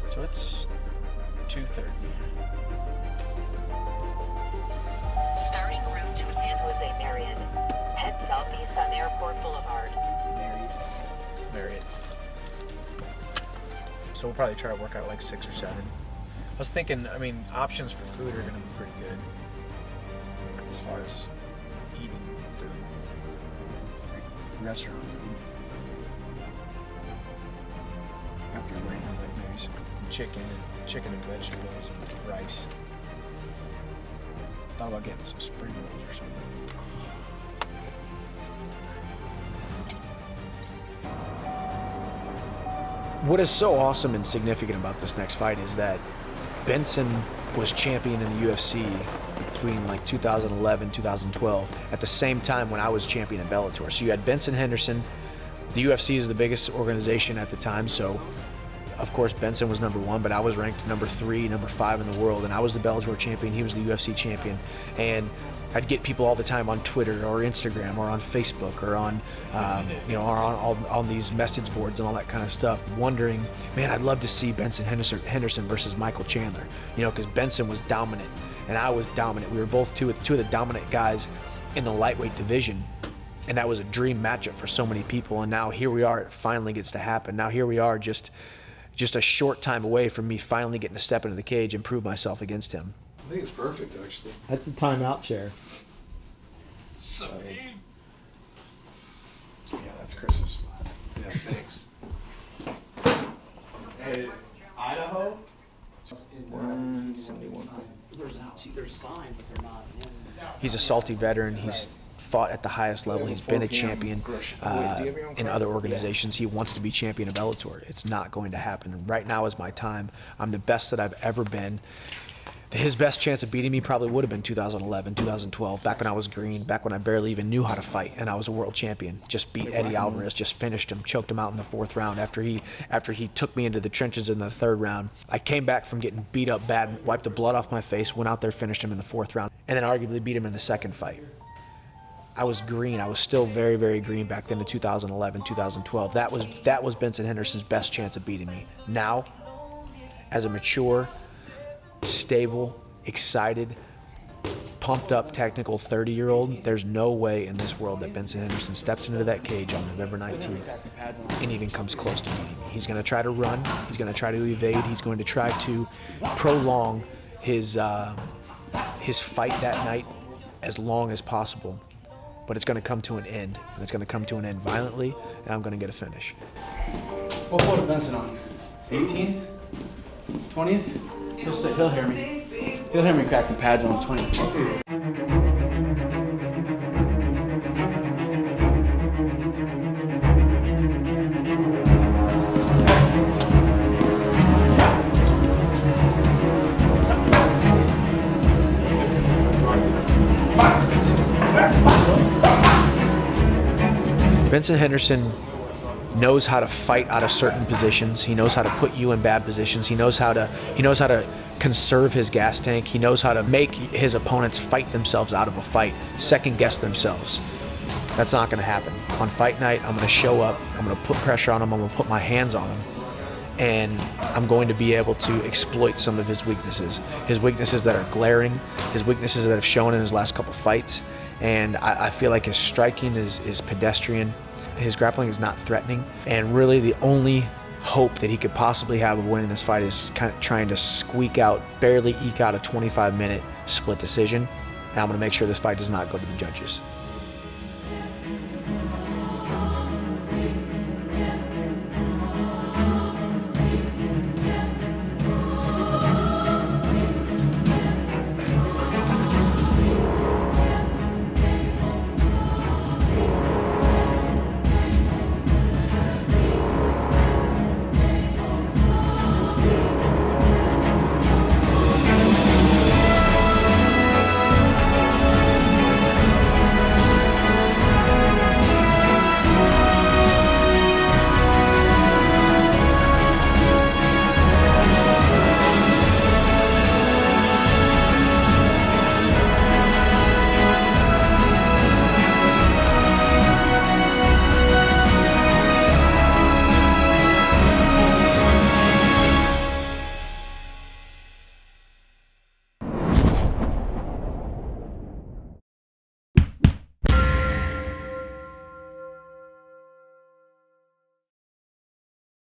So it's 2:30. Starting route to San Jose Marriott. Head southeast on Airport Boulevard. Marriott. So we'll probably try to work out like 6 or 7. I was thinking, I mean, options for food are going to be pretty good as far as eating food, like restaurant food. After it rains, like maybe some chicken and vegetables and rice. Thought about getting some spring rolls or something. What is so awesome and significant about this next fight is that Benson was champion in the UFC between like 2011, 2012, at the same time when I was champion in Bellator. So you had Benson Henderson. The UFC is the biggest organization at the time, so of course Benson was number 1, but I was ranked number 3, number 5 in the world, and I was the Bellator champion, he was the UFC champion. And I'd get people all the time on Twitter or Instagram or on Facebook or on, or on these message boards and all that kind of stuff, wondering, man, I'd love to see Benson Henderson versus Michael Chandler, because Benson was dominant and I was dominant. We were both two of the dominant guys in the lightweight division, and that was a dream matchup for so many people. And now here we are, it finally gets to happen. Now here we are, just a short time away from me finally getting to step into the cage and prove myself against him. I think it's perfect, actually. That's the timeout chair. So Yeah, that's Chris's spot. yeah, thanks. Hey, Idaho? 171. There's signs, but they're not in. He's a salty veteran. He's fought at the highest level. He's been a champion in other organizations. He wants to be champion of Bellator. It's not going to happen. Right now is my time. I'm the best that I've ever been. His best chance of beating me probably would have been 2011, 2012, back when I was green, back when I barely even knew how to fight, and I was a world champion. Just beat Eddie Alvarez, just finished him, choked him out in the 4th round after he took me into the trenches in the 3rd round. I came back from getting beat up bad, wiped the blood off my face, went out there, finished him in the 4th round, and then arguably beat him in the 2nd fight. I was green. I was still very, very green back then in 2011, 2012. That was Benson Henderson's best chance of beating me. Now, as a mature, stable, excited, pumped up, technical 30-year-old, there's no way in this world that Benson Henderson steps into that cage on November 19th and even comes close to beating me. He's going to try to run. He's going to try to evade. He's going to try to prolong his fight that night as long as possible. But it's going to come to an end, and it's going to come to an end violently, and I'm going to get a finish. What floor is Benson on? 18th? 20th? He'll hear me. He'll hear me crack the pads on the 20th. Benson Henderson knows how to fight out of certain positions. He knows how to put you in bad positions. He knows how to conserve his gas tank. He knows how to make his opponents fight themselves out of a fight, second guess themselves. That's not going to happen. On fight night, I'm going to show up. I'm going to put pressure on him. I'm going to put my hands on him. And I'm going to be able to exploit some of his weaknesses that are glaring, his weaknesses that have shown in his last couple fights. And I feel like his striking is pedestrian. His grappling is not threatening. And really the only hope that he could possibly have of winning this fight is kind of trying to barely eke out a 25-minute split decision. And I'm going to make sure this fight does not go to the judges.